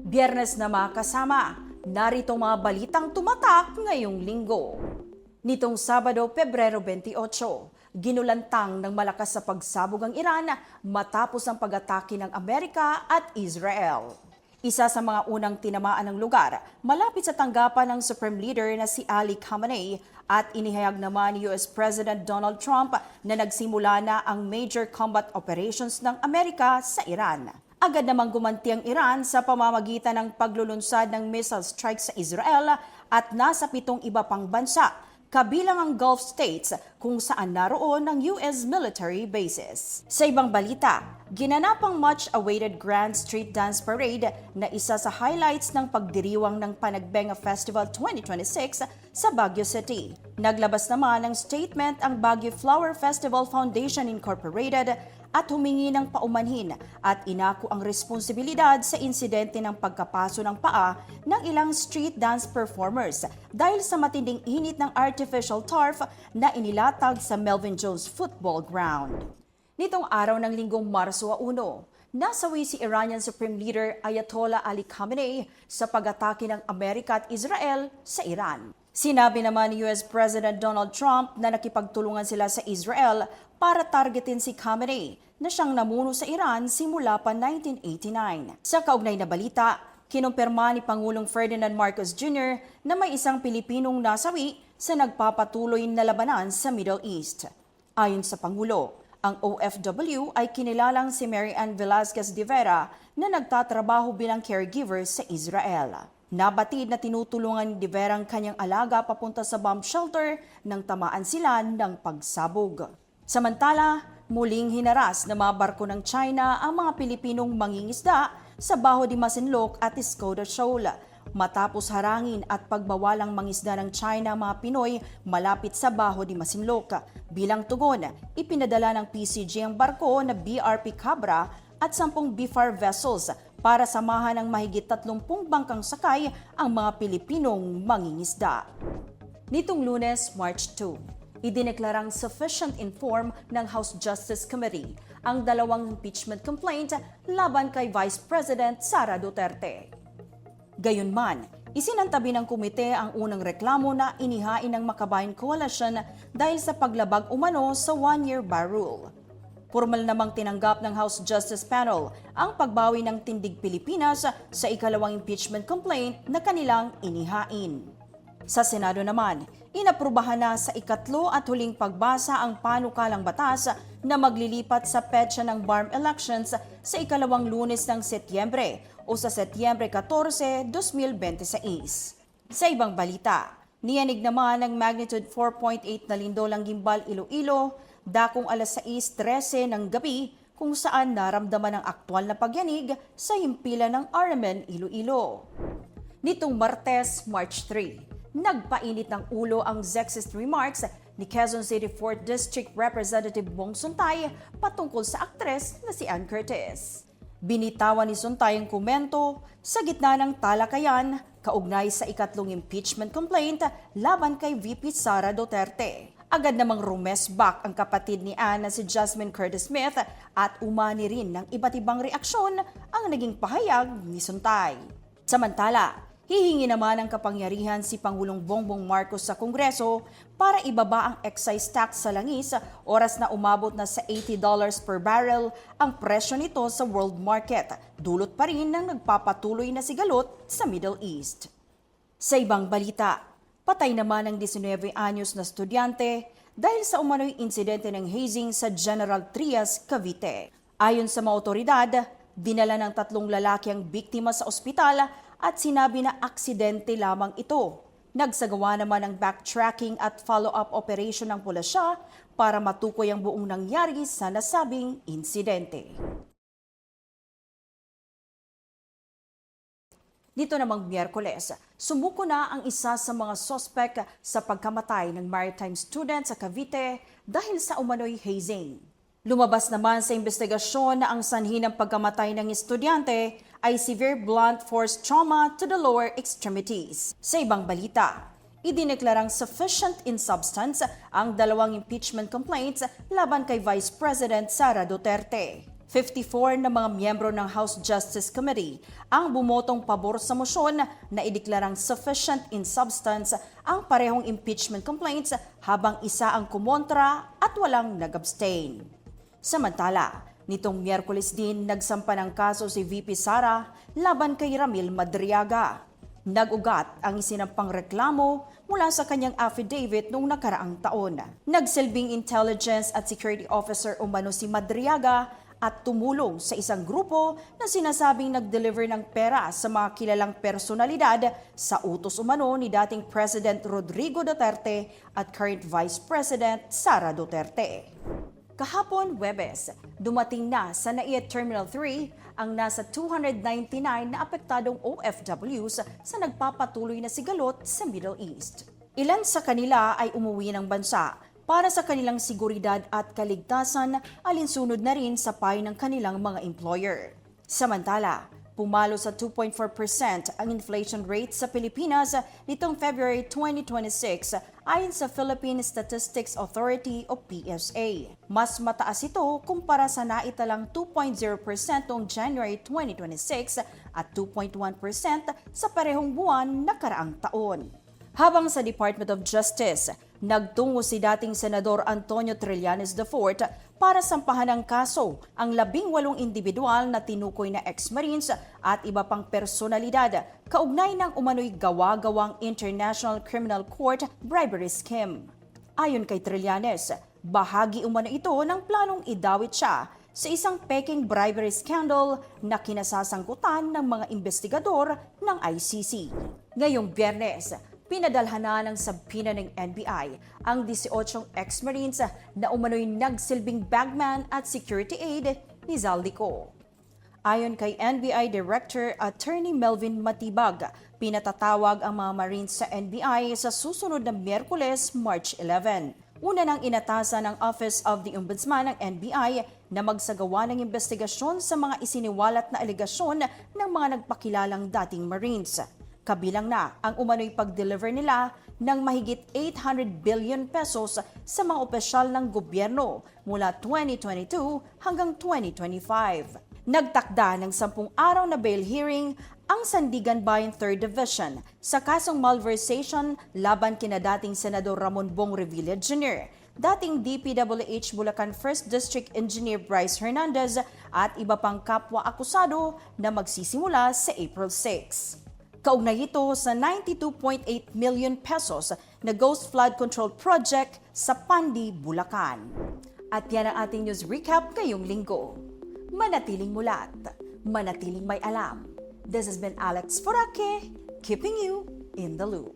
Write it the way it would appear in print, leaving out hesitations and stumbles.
Biyernes na mga kasama, narito mga balitang tumatak ngayong linggo. Nitong Sabado, Pebrero 28, ginulantang ng malakas sa pagsabog ang Iran matapos ang pag-atake ng Amerika at Israel. Isa sa mga unang tinamaan ng lugar, malapit sa tanggapan ng Supreme Leader na si Ali Khamenei at inihayag naman ni US President Donald Trump na nagsimula na ang major combat operations ng Amerika sa Iran. Agad namang gumanti ang Iran sa pamamagitan ng paglulunsad ng missile strikes sa Israel at nasa 7 iba pang bansa, kabilang ang Gulf states kung saan naroon ang US military bases. Sa ibang balita, ginanap ang much-awaited Grand Street Dance Parade na isa sa highlights ng pagdiriwang ng Panagbenga Festival 2026 sa Baguio City. Naglabas naman ng statement ang Baguio Flower Festival Foundation Incorporated at humingi ng paumanhin at inako ang responsibilidad sa insidente ng pagkapaso ng paa ng ilang street dance performers dahil sa matinding init ng artificial turf na inilatag sa Melvin Jones Football Ground. Nitong araw ng linggong Marso 1, nasawi si Iranian Supreme Leader Ayatollah Ali Khamenei sa pag-atake ng Amerika at Israel sa Iran. Sinabi naman ni US President Donald Trump na nakipagtulungan sila sa Israel para targetin si Khamenei na siyang namuno sa Iran simula pa 1989. Sa kaugnay na balita, kinumpirma ni Pangulong Ferdinand Marcos Jr. na may isang Pilipinong nasawi sa nagpapatuloy na labanan sa Middle East. Ayon sa Pangulo, ang OFW ay kinilalang si Mary Ann Velasquez de Vera na nagtatrabaho bilang caregiver sa Israel. Nabatid na tinutulungan ni de Vera ang kanyang alaga papunta sa bomb shelter nang tamaan sila ng pagsabog. Samantala, muling hinaras na mga barko ng China ang mga Pilipinong mangingisda sa Baho de Masinloc at Escoda Shoal. Matapos harangin at pagbawalang mangisda ng China ang mga Pinoy malapit sa Baho de Masinloc. Bilang tugon, ipinadala ng PCG ang barko na BRP Cabra at 10 BFAR vessels para samahan ng mahigit 30 bangkang sakay ang mga Pilipinong mangingisda. Nitong Lunes, March 2, idineklarang sufficient inform ng House Justice Committee ang dalawang impeachment complaint laban kay Vice President Sara Duterte. Gayunman, isinantabi ng komite ang unang reklamo na inihain ng Makabayan Coalition dahil sa paglabag umano sa one-year bar rule. Formal namang tinanggap ng House Justice Panel ang pagbawi ng Tindig Pilipinas sa ikalawang impeachment complaint na kanilang inihain. Sa Senado naman, inaprubahan na sa ikatlo at huling pagbasa ang panukalang batas na maglilipat sa petsa ng BARM elections sa ikalawang Lunes ng Setyembre o sa Setyembre 14, 2026. Sa ibang balita, niyanig naman ng magnitude 4.8 na lindolang gimbal Iloilo dakong alas 6:13 ng gabi kung saan naramdaman ang aktwal na pagyanig sa himpilan ng RMN Iloilo. Nitong Martes, March 3, nagpainit ng ulo ang sexist remarks ni Quezon City 4th District Representative Bong Suntay patungkol sa aktres na si Ann Curtis. Binitawan ni Suntay ang komento sa gitna ng talakayan kaugnay sa ikatlong impeachment complaint laban kay VP Sara Duterte. Agad namang rumesbak ang kapatid ni Ann na si Jasmine Curtis Smith at umani rin ng iba't ibang reaksyon ang naging pahayag ni Suntay. Samantala, hihingi naman ng kapangyarihan si Pangulong Bongbong Marcos sa Kongreso para ibaba ang excise tax sa langis oras na umabot na sa $80 per barrel ang presyo nito sa world market, dulot pa rin ng nagpapatuloy na sigalot sa Middle East. Sa ibang balita, patay naman ang 19 anyos na estudyante dahil sa umano'y insidente ng hazing sa General Trias, Cavite. Ayon sa mga otoridad, dinala ng 3 lalaki ang biktima sa ospital at sinabi na aksidente lamang ito. Nagsagawa naman ng backtracking at follow-up operation ng pulisya para matukoy ang buong nangyari sa nasabing insidente. Dito namang Miyerkules, sumuko na ang isa sa mga sospek sa pagkamatay ng maritime student sa Cavite dahil sa umano'y hazing. Lumabas naman sa investigasyon na ang sanhi ng pagkamatay ng estudyante ay severe blunt force trauma to the lower extremities. Sa ibang balita, idineklarang sufficient in substance ang dalawang impeachment complaints laban kay Vice President Sara Duterte. 54 na mga miyembro ng House Justice Committee ang bumotong pabor sa mosyon na ideklarang sufficient in substance ang parehong impeachment complaints habang isa ang kumontra at walang nag-abstain. Samantala, nitong Miyerkules din nagsampa ng kaso si VP Sara laban kay Ramil Madriaga. Nag-ugat ang isinampang reklamo mula sa kanyang affidavit noong nakaraang taon. Nagsilbing intelligence at security officer umano si Madriaga at tumulong sa isang grupo na sinasabing nag-deliver ng pera sa mga kilalang personalidad sa utos umano ni dating President Rodrigo Duterte at current Vice President Sara Duterte. Kahapon, Huwebes, dumating na sa NAIA Terminal 3 ang nasa 299 na apektadong OFWs sa nagpapatuloy na sigalot sa Middle East. Ilan sa kanila ay umuwi ng bansa para sa kanilang seguridad at kaligtasan, alinsunod na rin sa payo ng kanilang mga employer. Samantala, pumalo sa 2.4% ang inflation rate sa Pilipinas nitong February 2026 ayon sa Philippine Statistics Authority o PSA. Mas mataas ito kumpara sa naitalang 2.0% noong January 2026 at 2.1% sa parehong buwan nakaraang taon. Habang sa Department of Justice, nagtungo si dating Senador Antonio Trillanes IV para sampahan ng kaso ang 18 individual na tinukoy na ex-Marines at iba pang personalidad kaugnay ng umano'y gawa-gawang International Criminal Court bribery scheme. Ayon kay Trillanes, bahagi umano ito ng planong idawit siya sa isang peking bribery scandal na kinasasangkutan ng mga investigador ng ICC. Ngayong Biyernes, pinadalhan na ng sabpina ng NBI ang 18 ex-Marines na umano'y nagsilbing bagman at security aide ni Zaldico. Ayon kay NBI Director Attorney Melvin Matibag, pinatatawag ang mga Marines sa NBI sa susunod na Miyerkules, March 11. Una nang inatasan ng Office of the Ombudsman ng NBI na magsagawa ng investigasyon sa mga isiniwalat na alegasyon ng mga nagpakilalang dating Marines. Kabilang na ang umano'y pag-deliver nila ng mahigit 800 billion pesos sa mga opisyal ng gobyerno mula 2022 hanggang 2025. Nagtakda ng 10 araw na bail hearing ang Sandigan Bayan 3rd Division sa kasong malversation laban kina dating Senador Ramon Bong Revilla Jr., dating DPWH Bulacan 1st District Engineer Bryce Hernandez at iba pang kapwa akusado na magsisimula sa April 6. Kaugnay ito sa 92.8 million pesos na Ghost Flood Control Project sa Pandi, Bulacan. At yan ang ating news recap ngayong linggo. Manatiling mulat, manatiling may alam. This has been Alex Foraque, keeping you in the loop.